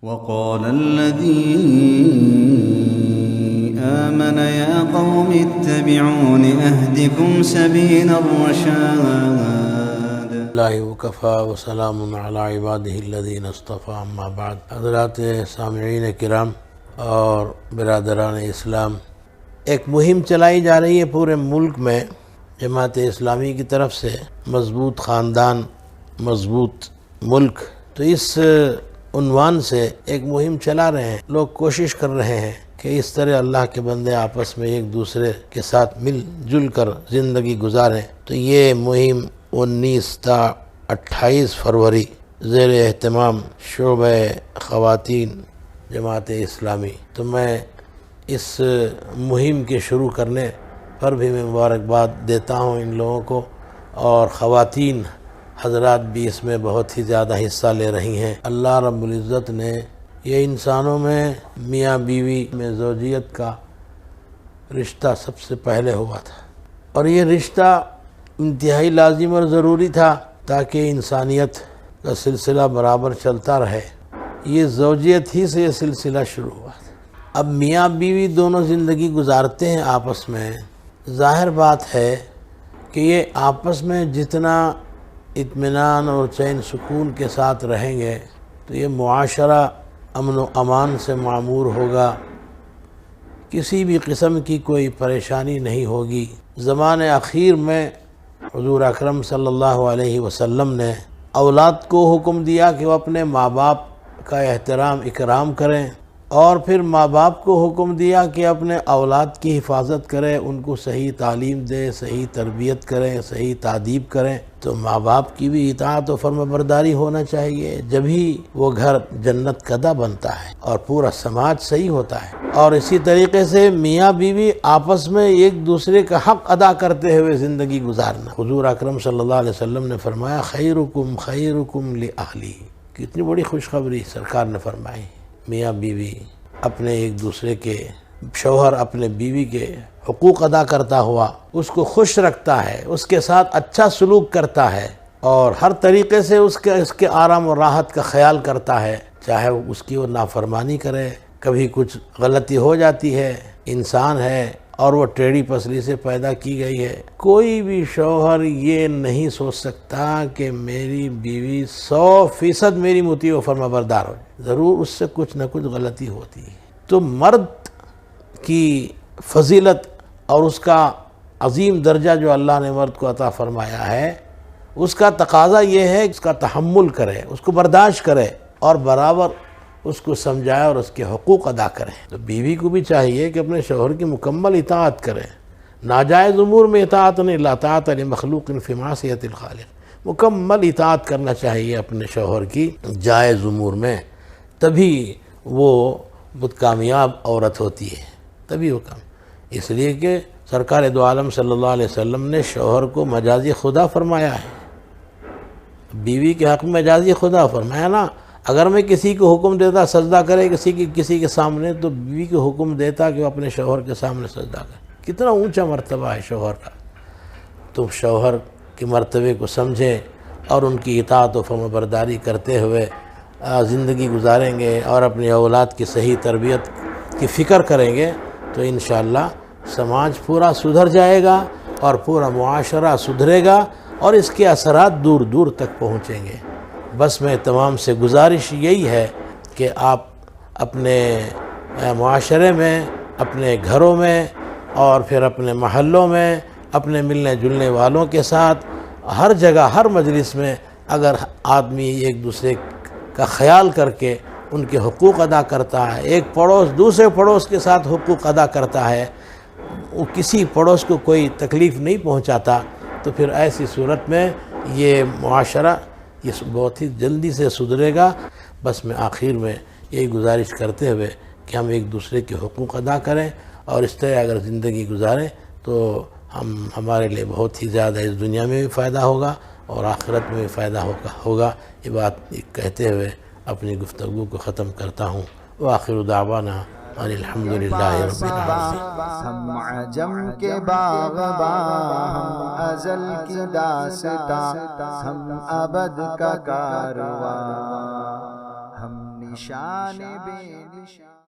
وقال الذي آمن يا قوم اتبعون أهدكم سبيل الرشاد اللہ وکفا وسلام علی عبادہ الذین اصطفی اما بعد۔ حضرات سامعین کرام اور برادران اسلام، ایک مہم چلائی جا رہی ہے پورے ملک میں جماعت اسلامی کی طرف سے، مضبوط خاندان مضبوط ملک۔ تو اس عنوان سے ایک مہم چلا رہے ہیں، لوگ کوشش کر رہے ہیں کہ اس طرح اللہ کے بندے آپس میں ایک دوسرے کے ساتھ مل جل کر زندگی گزاریں۔ تو یہ مہم 19 تا 28 فروری زیر اہتمام شعبہ خواتین جماعت اسلامی۔ تو میں اس مہم کے شروع کرنے پر بھی میں مبارکباد دیتا ہوں ان لوگوں کو، اور خواتین حضرات بھی اس میں بہت ہی زیادہ حصہ لے رہی ہیں۔ اللہ رب العزت نے یہ انسانوں میں میاں بیوی میں زوجیت کا رشتہ سب سے پہلے ہوا تھا، اور یہ رشتہ انتہائی لازم اور ضروری تھا تاکہ انسانیت کا سلسلہ برابر چلتا رہے۔ یہ زوجیت ہی سے یہ سلسلہ شروع ہوا تھا۔ اب میاں بیوی دونوں زندگی گزارتے ہیں آپس میں، ظاہر بات ہے کہ یہ آپس میں جتنا اطمینان اور چین سکون کے ساتھ رہیں گے تو یہ معاشرہ امن و امان سے معمور ہوگا، کسی بھی قسم کی کوئی پریشانی نہیں ہوگی۔ زمان اخیر میں حضور اکرم صلی اللہ علیہ وسلم نے اولاد کو حکم دیا کہ وہ اپنے ماں باپ کا احترام اکرام کریں، اور پھر ماں باپ کو حکم دیا کہ اپنے اولاد کی حفاظت کریں، ان کو صحیح تعلیم دیں، صحیح تربیت کریں، صحیح تادیب کریں۔ تو ماں باپ کی بھی اطاعت و فرمانبرداری ہونا چاہیے، جبھی وہ گھر جنت کدہ بنتا ہے اور پورا سماج صحیح ہوتا ہے۔ اور اسی طریقے سے میاں بیوی آپس میں ایک دوسرے کا حق ادا کرتے ہوئے زندگی گزارنا۔ حضور اکرم صلی اللہ علیہ وسلم نے فرمایا خیرکم خیرکم لأہلی، کتنی بڑی خوشخبری سرکار نے فرمائی۔ میاں بیوی اپنے ایک دوسرے کے، شوہر اپنے بیوی کے حقوق ادا کرتا ہوا اس کو خوش رکھتا ہے، اس کے ساتھ اچھا سلوک کرتا ہے، اور ہر طریقے سے اس کے آرام و راحت کا خیال کرتا ہے، چاہے اس کی وہ نافرمانی کرے، کبھی کچھ غلطی ہو جاتی ہے، انسان ہے اور وہ ٹیڑھی پسلی سے پیدا کی گئی ہے۔ کوئی بھی شوہر یہ نہیں سوچ سکتا کہ میری بیوی 100% میری مطیع و فرمانبردار ہو جائے، ضرور اس سے کچھ نہ کچھ غلطی ہوتی ہے۔ تو مرد کی فضیلت اور اس کا عظیم درجہ جو اللہ نے مرد کو عطا فرمایا ہے، اس کا تقاضا یہ ہے کہ اس کا تحمل کرے، اس کو برداشت کرے، اور برابر اس کو سمجھائے اور اس کے حقوق ادا کرے۔ تو بیوی کو بھی چاہیے کہ اپنے شوہر کی مکمل اطاعت کرے، ناجائز امور میں اطاعت نہیں، لا طاعۃ لمخلوق فی معصیۃ الخالق، مکمل اطاعت کرنا چاہیے اپنے شوہر کی جائز امور میں، تبھی وہ بہت کامیاب عورت ہوتی ہے، تبھی وہ کامیاب۔ اس لیے کہ سرکار دو عالم صلی اللہ علیہ وسلم نے شوہر کو مجازی خدا فرمایا ہے، بیوی کے حق میں مجازی خدا فرمایا نا۔ اگر میں کسی کو حکم دیتا سجدہ کرے کسی کے سامنے، تو بیوی کو حکم دیتا کہ وہ اپنے شوہر کے سامنے سجدہ کرے۔ کتنا اونچا مرتبہ ہے شوہر کا۔ تو شوہر کے مرتبے کو سمجھیں اور ان کی اطاعت و فرمانبرداری کرتے ہوئے زندگی گزاریں گے، اور اپنی اولاد کی صحیح تربیت کی فکر کریں گے، تو انشاءاللہ سماج پورا سدھر جائے گا اور پورا معاشرہ سدھرے گا، اور اس کے اثرات دور دور تک پہنچیں گے۔ بس میں تمام سے گزارش یہی ہے کہ آپ اپنے معاشرے میں، اپنے گھروں میں، اور پھر اپنے محلوں میں، اپنے ملنے جلنے والوں کے ساتھ، ہر جگہ ہر مجلس میں اگر آدمی ایک دوسرے کا خیال کر کے ان کے حقوق ادا کرتا ہے، ایک پڑوس دوسرے پڑوس کے ساتھ حقوق ادا کرتا ہے، وہ کسی پڑوس کو کوئی تکلیف نہیں پہنچاتا، تو پھر ایسی صورت میں یہ معاشرہ یہ بہت ہی جلدی سے سدھرے گا۔ بس میں آخر میں یہی گزارش کرتے ہوئے کہ ہم ایک دوسرے کے حقوق ادا کریں، اور اس طرح اگر زندگی گزاریں تو ہمارے لیے بہت ہی زیادہ اس دنیا میں بھی فائدہ ہوگا اور آخرت میں بھی فائدہ ہوگا۔ یہ بات کہتے ہوئے اپنی گفتگو کو ختم کرتا ہوں۔ وآخر دعوانا ان الحمدللہ رب العالمین۔ ہم عجم کے باغباں، ہم ازل کی داستاں، ہم ابد کا کارواں، ہم نشان بے نشان